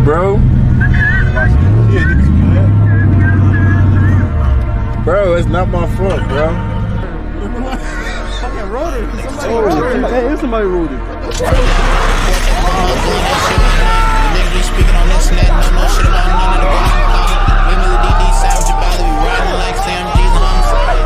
bro. Bro, it's not my fault, bro. Fucking rode it. Somebody rode it. Speaking on this net, no shit about none of the we knew the DD savage about to be riding like Sam G's on the side.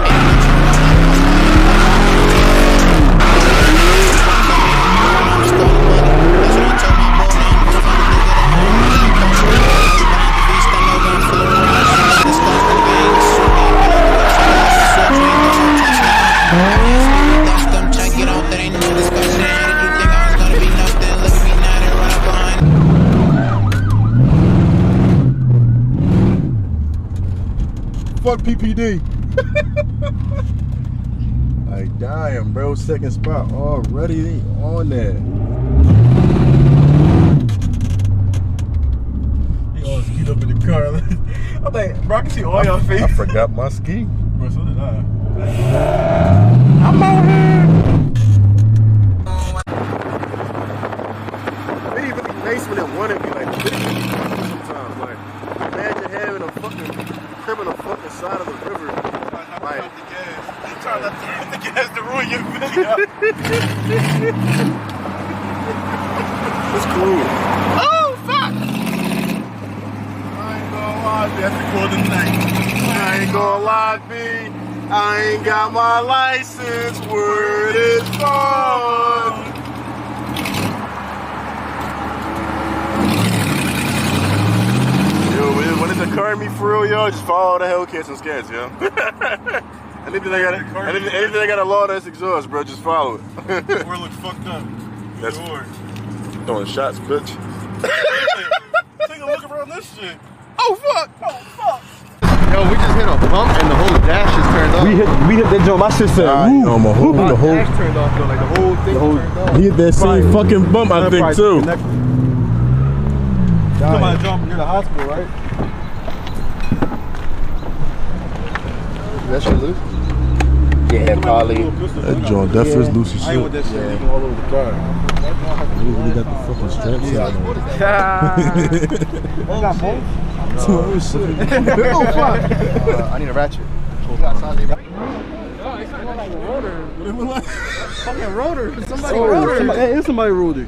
Fuck PPD. Like dying, bro. Second spot already on there. Y'all skied up in the car. I'm like, bro, I can see all y'all face. I forgot my ski. Bro, so did I. I'm out here. It'd even be nice when it wanted me like sometimes. Like, imagine having a fucking crib on the fucking side of the river. Like, You trying not to have the gas to ruin your video. it's cool. Oh, fuck! I ain't gonna lie, that's the cool tonight. I ain't gonna lie, B. I ain't got my license. Word is gone. Yo, when it's occurring me for real, y'all, just follow the hellcats and scats, yo. anything I got a law that's exhaust, bro, just follow it. Or looks fucked up. That's throwing shots, bitch. Take a look around this shit. Oh fuck! Oh fuck! Yo, we just hit a bump and the whole dash is turned off. We hit that joint. My shit said, the whole dash turned off though, like the whole thing turned off. He hit that same fucking bump, I think, too. Somebody jumped near the hospital, right? That shit loose? Yeah, probably. That joint definitely is loose as I ain't want shit. that shit leaking all over the car. We really got the fucking straps on. I got both. Oh shit. Oh fuck! I need a ratchet. Fucking rotor. Somebody rode it. Hey, somebody rode it.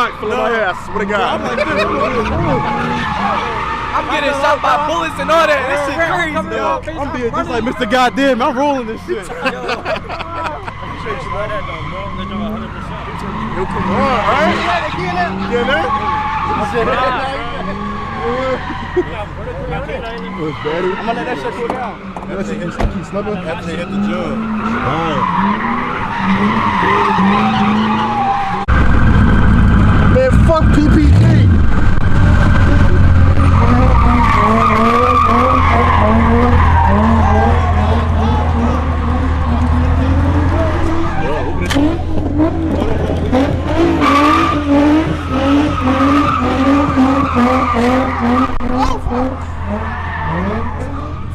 Glock full of my ass. What a guy. I'm getting shot by bullets and all that. This shit crazy, yo. I'm being just like Mr. Goddamn. I'm rolling this shit. Yo, come on, alright? Get it? I'm gonna let that shit cool down. Let's keep slipping. After they hit the jug. Man, fuck PPG.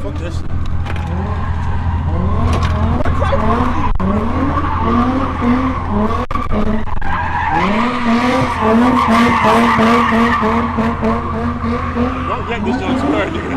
Fuck this. Don't get this on square, nigga.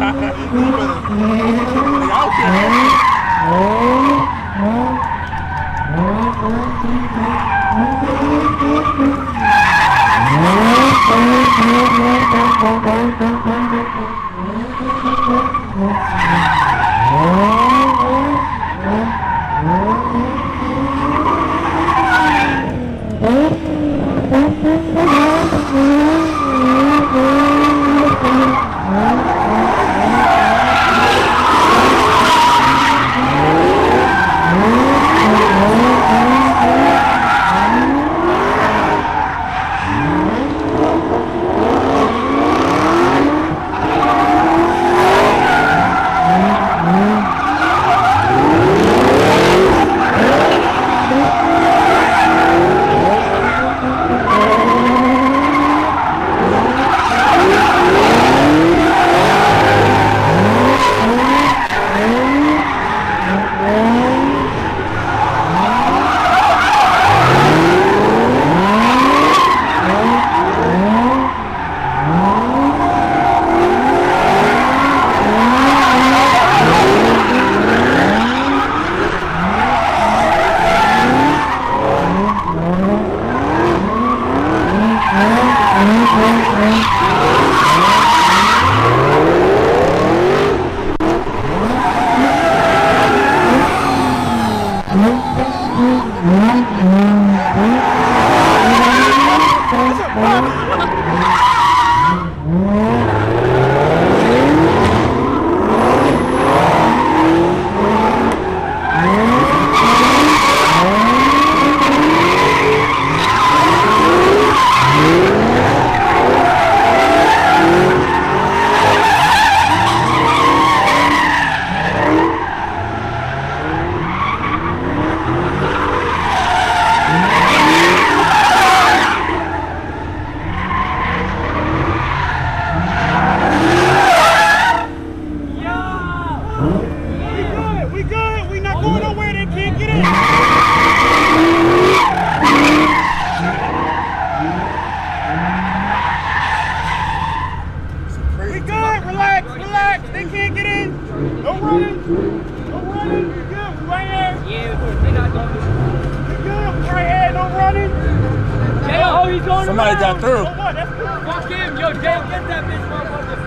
Somebody got through. Fuck him, yo, Dale, get that bitch, motherfucker.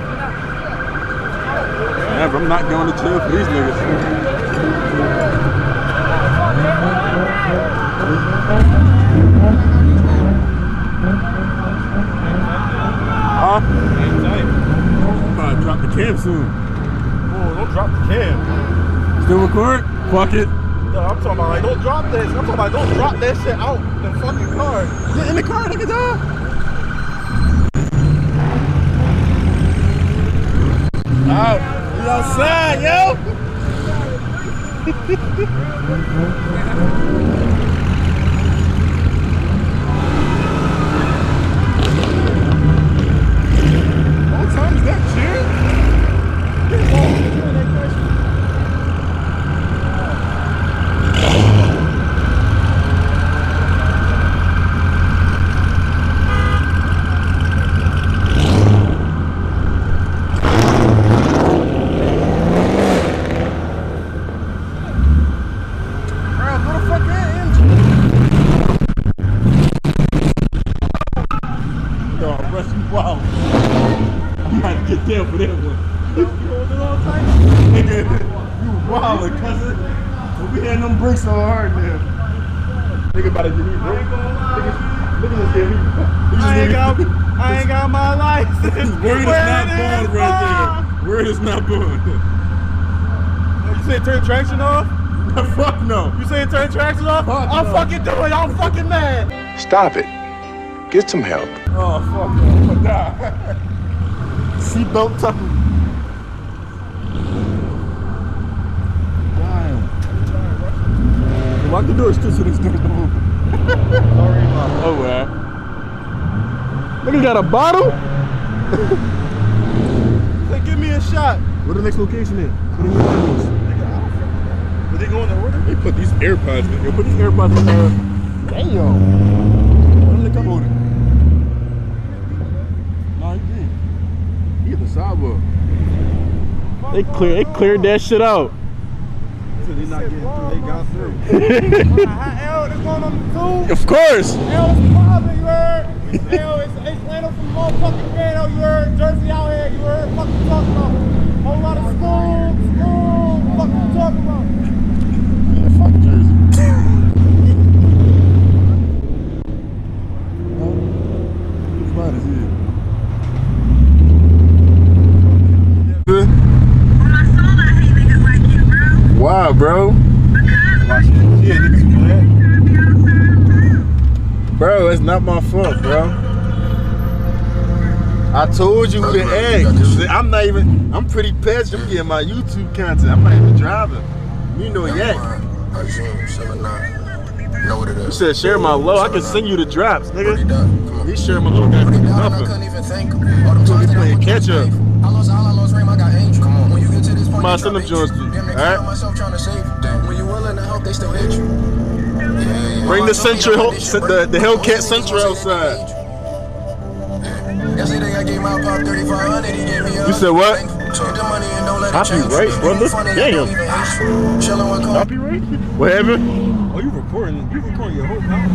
Never, I'm not going to jail for these niggas. Huh? I'm about to drop the cam soon. Oh, don't drop the cam. Still record? Fuck it. No, I'm talking about like, don't drop this. I'm talking about don't drop that shit out the fucking car. Get in the car, nigga, dog. Out. We outside, yo. What time is that, Jim? What the fuck that engine? get down for that one. You holding on tight? Nigga, you wildin', cousin. Don't be hitting them brakes so hard, man. Nigga about to get me, bro. Look at this here. I ain't got my license. Word is not born right there. Word is not born. You say turn traction off? Fuck no. You say turn traction off? I'll fucking do it. I'm fucking mad. Stop it. Get some help. Oh, fuck no. I'm gonna die. Seatbelt tucking. Damn. Lock the doors too so this don't move. Oh, man. Nigga got a bottle? Say, give me a shot. Where the next location is? What are the animals? Did they go in the order? They put these AirPods in. Yo, put these AirPods in there. Damn. What the cup holder? Nah, he did. He hit the sidewalk. They cleared that shit out. So they not getting through. They got through. L is going on the tube. Of course. L is popping, you heard? L is Atlanta from motherfucking Ghetto, you heard? Jersey out here, you heard? Fuck you talking about? Whole lot of school. Fuck you talking about? Yeah, fuck Jersey. Whose line is here? Wow, bro. Yeah, niggas mad. Bro, it's not my fault, bro. I told you with egg. I'm pretty pissed. I'm getting my YouTube content. I'm not even driving. You know yak. You said share my low. I can send you the drops, nigga. He share my low guy for nothing. He playing catch up. Come on, send them joints to you, alright? Bring the Central, the Hellcat Central outside. You said what? Copyright, brother? Damn. Copyright? What happened? Oh, you recording? You recording your whole house?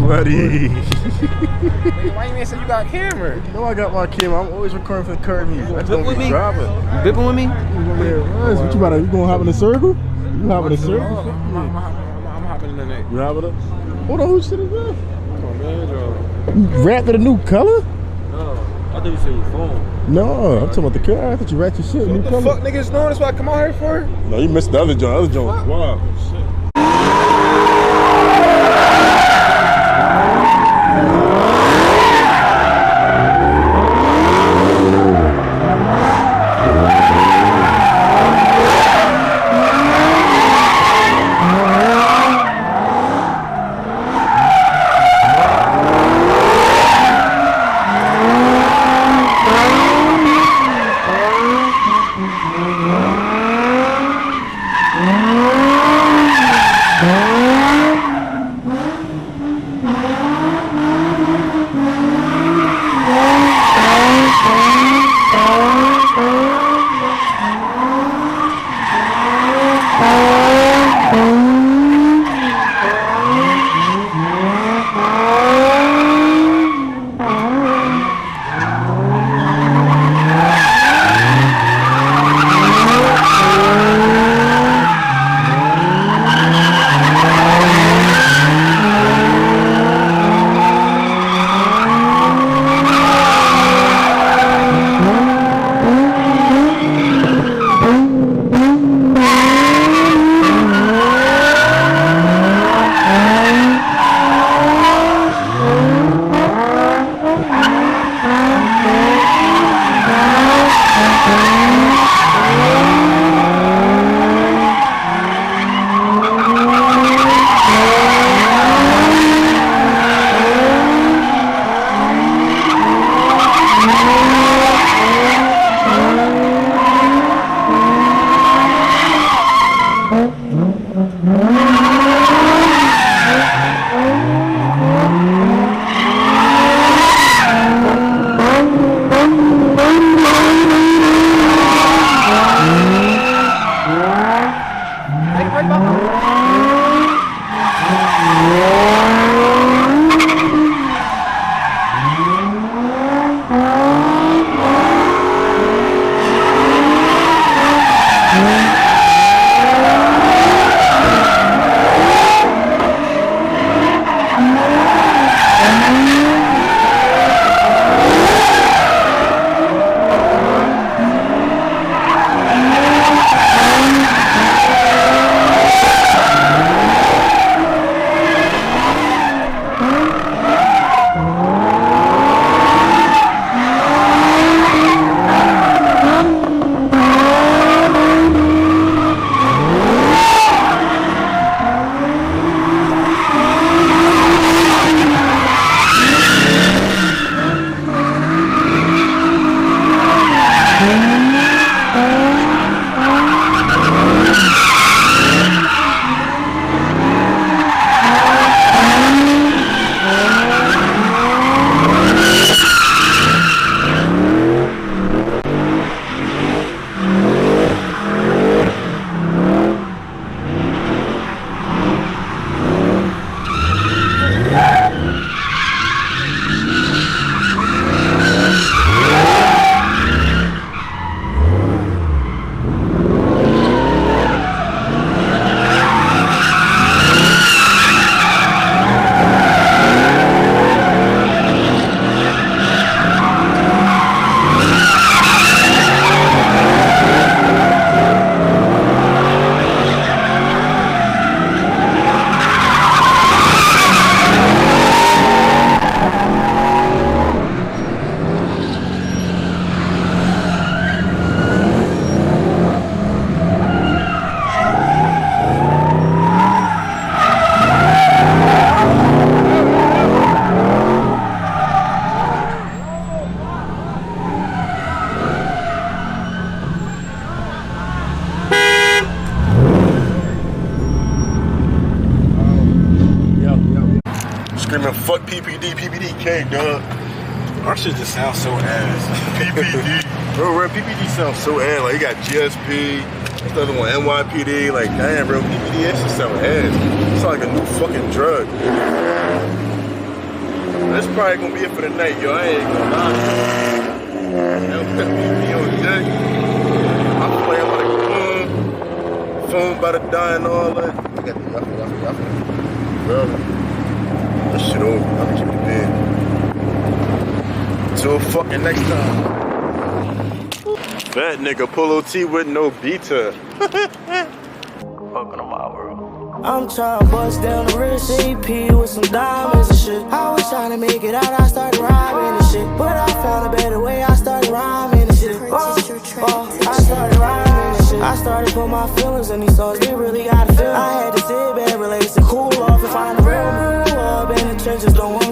Buddy. Why you ain't say you got a camera? You know I got my camera. I'm always recording for the curve music. That's Whip with gonna be me? driving. Bipping with me? What you about to, you gonna hop in a circle? You hopping in a circle? I'm hopping in the neck. You hopping up? Hold on, who shit is that? Come on, man, You wrapped in a new color? No, I thought you said your phone. No, I'm talking about the car. I thought you wrapped your shit in a new What the color. fuck niggas doing? That's what I come out here for? No, you missed the other joint. Other joint was wild. Shit. Fuck PPD, PPDK, dog. Our shit just sounds so ass. PPD. Bro, PPD sounds so ass. Like, you got GSP, that's the other one, NYPD. Like, damn, bro, PPD, that shit sound ass. It's like a new fucking drug. That's probably gonna be it for the night, yo. I ain't gonna lie. PPD on deck. I'm playing like, phone about to die and all that. I got the bro. That shit over. I'm gonna keep the bed. Till fucking next time. Fat nigga Polo T with no beta. Fucking on my world. I'm tryna bust down the wrist, AP with some diamonds and shit. I was tryna make it out, I started rhyming and shit. But I found a better way, I started rhyming and shit. I started rhyming and shit. I started putting my feelings in these songs, they really gotta feel. I had to sit back, relax and cool off and find a real move up in the trenches, don't want